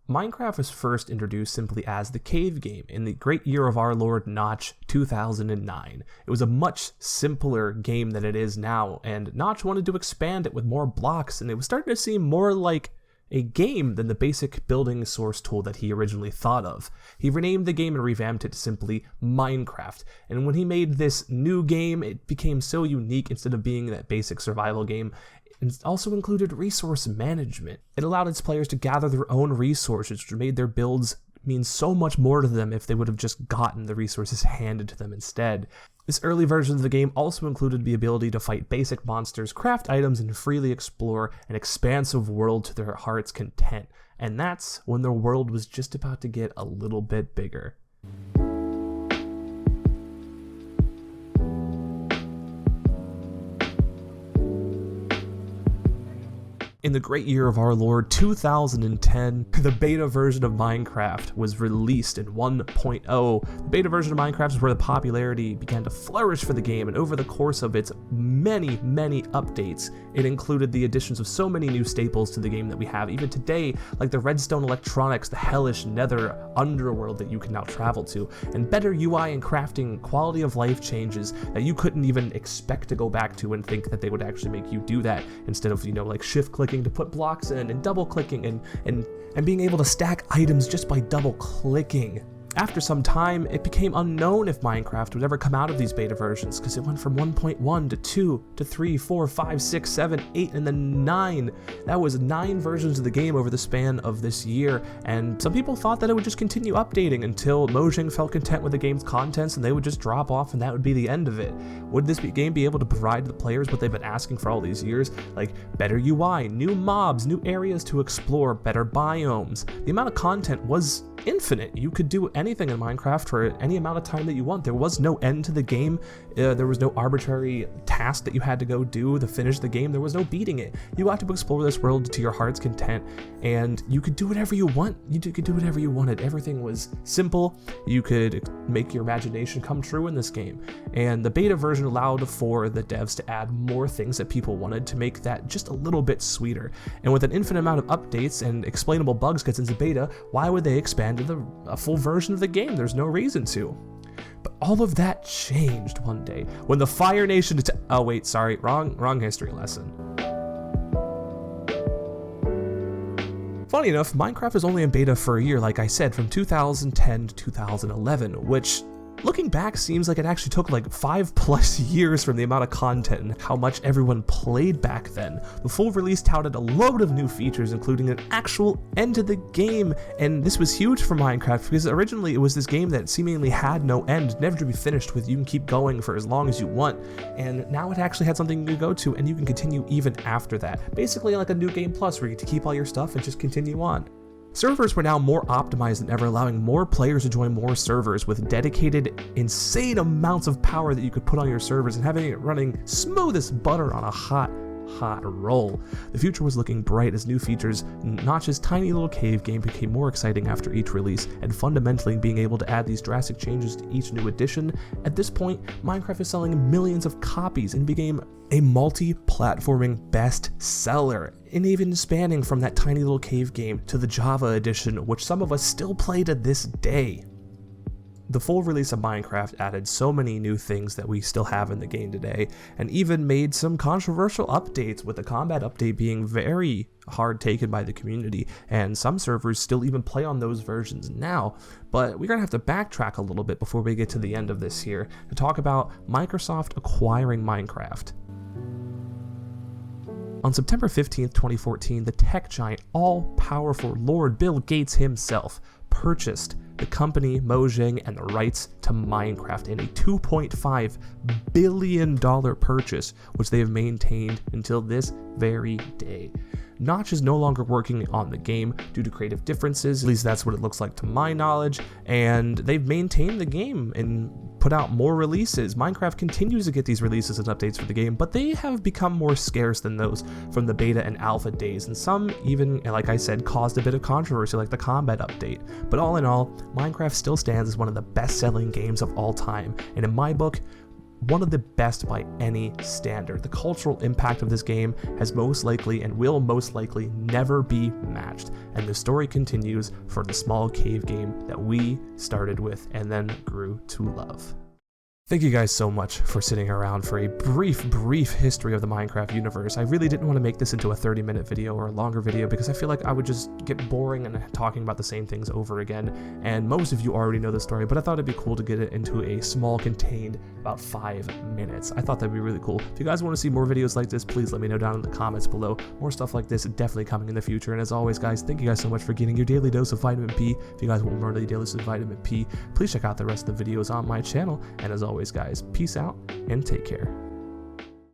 Minecraft was first introduced simply as the cave game in the great year of our Lord Notch 2009. It was a much simpler game than it is now, and Notch wanted to expand it with more blocks, and it was starting to seem more like a game than the basic building source tool that he originally thought of. He renamed the game and revamped it to simply Minecraft, and when he made this new game, it became so unique. Instead of being that basic survival game, it also included resource management. It allowed its players to gather their own resources, which made their builds mean so much more to them if they would have just gotten the resources handed to them instead. This early version of the game also included the ability to fight basic monsters, craft items, and freely explore an expansive world to their heart's content. And that's when the world was just about to get a little bit bigger. In the great year of our Lord 2010, the beta version of Minecraft was released in 1.0. The beta version of Minecraft is where the popularity began to flourish for the game, and over the course of its many updates, it included the additions of so many new staples to the game that we have even today, like the redstone electronics, the hellish nether underworld that you can now travel to, and better UI and crafting, quality of life changes that you couldn't even expect to go back to and think that they would actually make you do that, instead of, like shift clicking to put blocks in and double clicking and being able to stack items just by double clicking. After some time, it became unknown if Minecraft would ever come out of these beta versions, because it went from 1.1 to 2 to 3, 4, 5, 6, 7, 8, and then 9. That was 9 versions of the game over the span of this year, and some people thought that it would just continue updating until Mojang felt content with the game's contents and they would just drop off and that would be the end of it. Would this game be able to provide the players what they've been asking for all these years? Like better UI, new mobs, new areas to explore, better biomes. The amount of content was infinite. You could do anything in Minecraft for any amount of time that you want. There was no end to the game. There was no arbitrary task that you had to go do to finish the game. There was no beating it. You got to explore this world to your heart's content, and you could do whatever you want. You could do whatever you wanted. Everything was simple. You could make your imagination come true in this game, and the beta version allowed for the devs to add more things that people wanted to make that just a little bit sweeter. And with an infinite amount of updates and explainable bugs because it's a beta, why would they expand to a full version of the game? There's no reason to. But all of that changed one day when the Fire Nation oh wait, sorry, wrong history lesson. Funny enough, Minecraft was only in beta for a year, like I said, from 2010 to 2011, which, looking back, seems like it actually took like 5+ years from the amount of content and how much everyone played back then. The full release touted a load of new features, including an actual end to the game, and this was huge for Minecraft because originally it was this game that seemingly had no end, never to be finished with. You can keep going for as long as you want, and now it actually had something to go to, and you can continue even after that. Basically like a new game plus where you get to keep all your stuff and just continue on. Servers were now more optimized than ever, allowing more players to join more servers with dedicated, insane amounts of power that you could put on your servers and having it running smooth as butter on a hot roll. The future was looking bright as new features, Notch's tiny little cave game, became more exciting after each release, and fundamentally being able to add these drastic changes to each new edition. At this point, Minecraft was selling millions of copies and became a multi-platforming bestseller, and even spanning from that tiny little cave game to the Java edition, which some of us still play to this day. The full release of Minecraft added so many new things that we still have in the game today, and even made some controversial updates, with the combat update being very hard taken by the community, and some servers still even play on those versions now. But we're gonna have to backtrack a little bit before we get to the end of this here to talk about Microsoft acquiring Minecraft. On September 15th, 2014, the tech giant, all-powerful Lord Bill Gates himself, purchased the company Mojang and the rights to Minecraft in a $2.5 billion purchase, which they have maintained until this very day. Notch is no longer working on the game due to creative differences, at least that's what it looks like to my knowledge, and they've maintained the game and put out more releases. Minecraft continues to get these releases and updates for the game, but they have become more scarce than those from the beta and alpha days, and some even, like I said, caused a bit of controversy, like the combat update. But all in all, Minecraft still stands as one of the best-selling games of all time, and in my book, one of the best by any standard. The cultural impact of this game has most likely and will most likely never be matched, and the story continues for the small cave game that we started with and then grew to love. Thank you guys so much for sitting around for a brief history of the Minecraft universe. I really didn't want to make this into a 30-minute video or a longer video because I feel like I would just get boring and talking about the same things over again, and most of you already know the story, but I thought it'd be cool to get it into a small, contained, about 5 minutes. I thought that'd be really cool. If you guys want to see more videos like this, please let me know down in the comments below. More stuff like this definitely coming in the future, and as always, guys, thank you guys so much for getting your daily dose of vitamin P. If you guys want more daily dose of vitamin P, please check out the rest of the videos on my channel, and as always, guys, peace out and take care.